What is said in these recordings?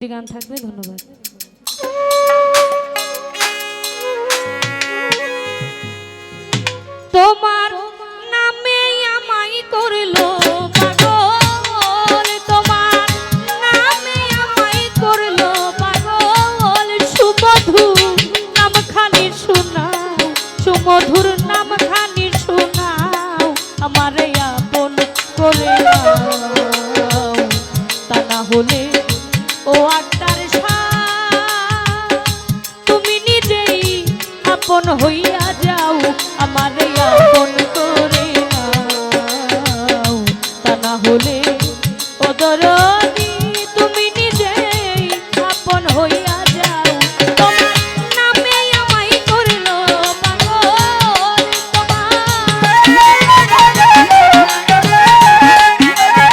গান থাকবে। ধন্যবাদ। তোমার নামে আমায় করলো পাগল, তোমার নামে আমায় করলো পাগল। সুমধুর নামখানি শোনাও, সুমধুর নামখানি শোনাও, আমারে আপন করে নাও। তা না হলে ও আক্তার শাহ, তুমি নিজেই আপন হইয়া যাও, আমারে আপন করে নাও। তা না হলে ও দরদি, তুমি নিজেই আপন হইয়া যাও। তোমার নামে আমায় করলো পাগল,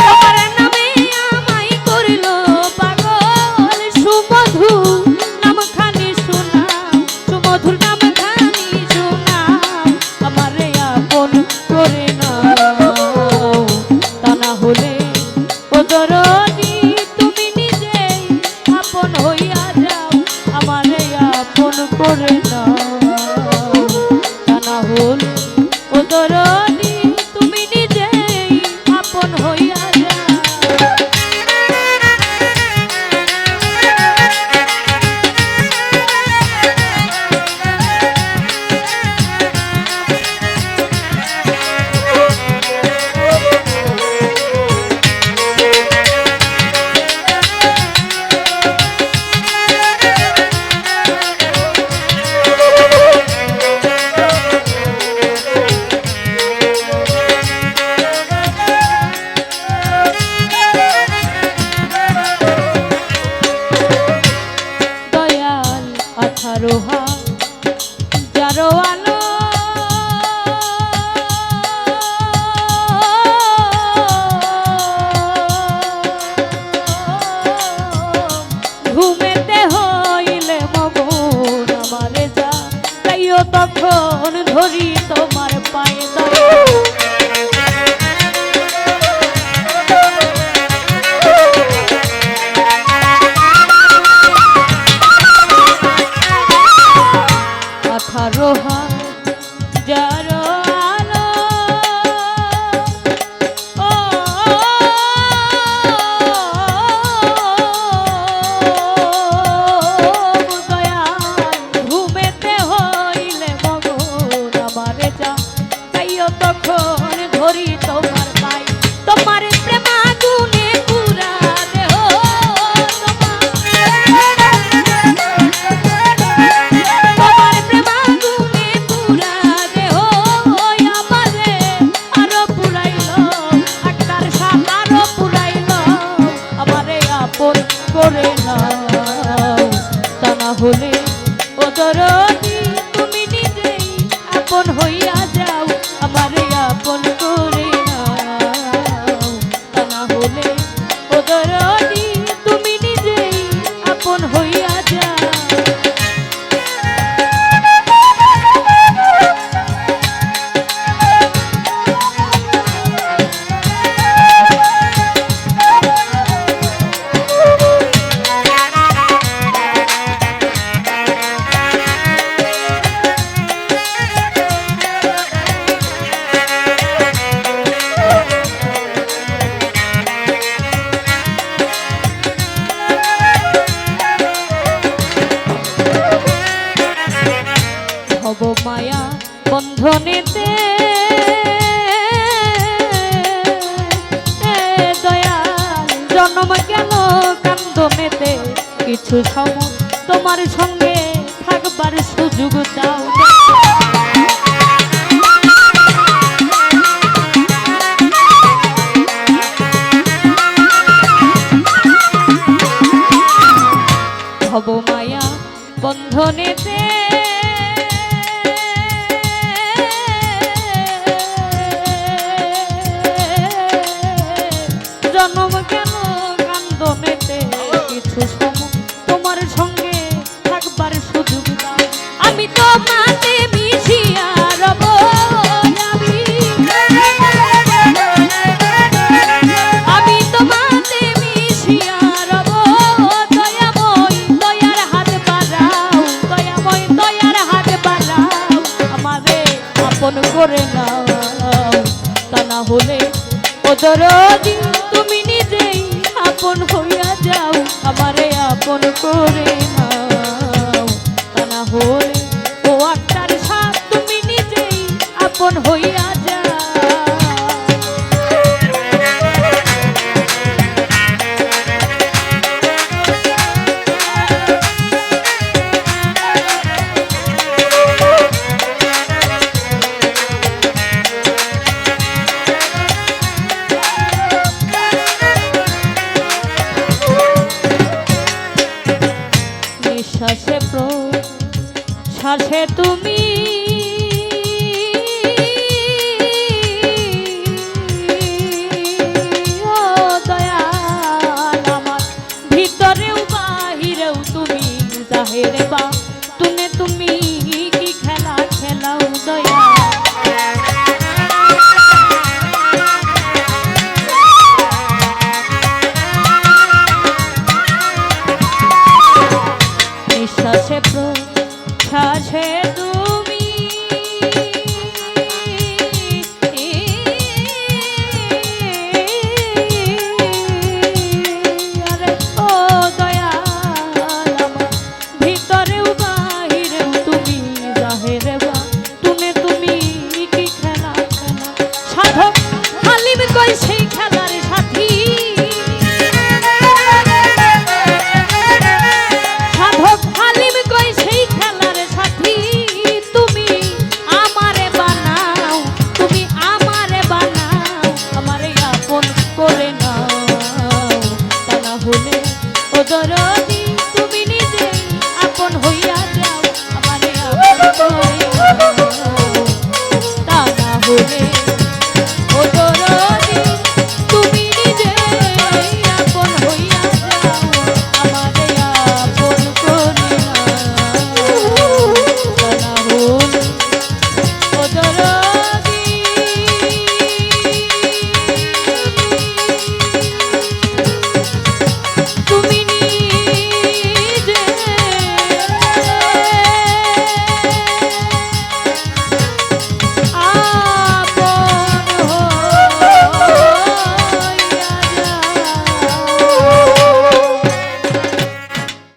তোমার নামে আমায় করলো পাগল। সুমধুর নামখানি শোনাও, সুমধুর নামখানি শোনাও, আমারে আপন করে নাও। তা না হলে ও দরদি, তুমি নিজেই আপন হইয়া যাও, আমারে আপন করে নাও। তা না হলে ও দরদি, তুমি নিজেই আপন হইয়া যাও। দয়াল 18 হাজারো আলো, ঘুমেতে হইলে মগন আমারে যা তাইও তখন ধরি তোমার পায়ে দাও। 18 হাজার আলো, ও দয়াল ঘুমেতে হইলে মগন আমারে যা তাইও তখন ধরি তোমার পায়ে। তোমার প্রেমাগুনে পুরা দেহ, তোমার প্রেমাগুনে পুরা দেহ, আমারে আরো পুরাইলো আক্তার শাহ, আরো পুরাইলো, আমারে আপন করে নাও। তা না হলে ও দরদি, তুমি নিজেই আপন হইয়া যাও, আমারে আপন করে নাও। তা না হলে ও দরদি, তুমি নিজেই আপন হইয়া যাও। হব মায়া বন্ধনেতে, দয়াল জন্ম কেন কান্দনেতে, কিছু সময় তোমার সঙ্গে থাকবার সুযোগ দাও। হব মায়া বন্ধনেতে, জন্ম কেন কান্দনেতে, কিছু সময় তোমার সঙ্গে থাকবার সুযোগ দাও। আমি তো মাতে মিশিয়া রব, আমি তো মাতে মিশিয়া রব, দয়া দরদি তুমি নিজেই আপন হইয়া যাও, আমারে আপন করে নাও, তা না হলে ও আক্তার সাহ তুমি নিজেই আপন হইয়া যাও। শ্বাসে শ্বাসে তুমি ও দয়াল আমার, ভিতরেও বাহিরেও তুমি জাহেরে বা তুমি তুমি কি খেলা খেলাও দয়াল। নিঃশ্বাসে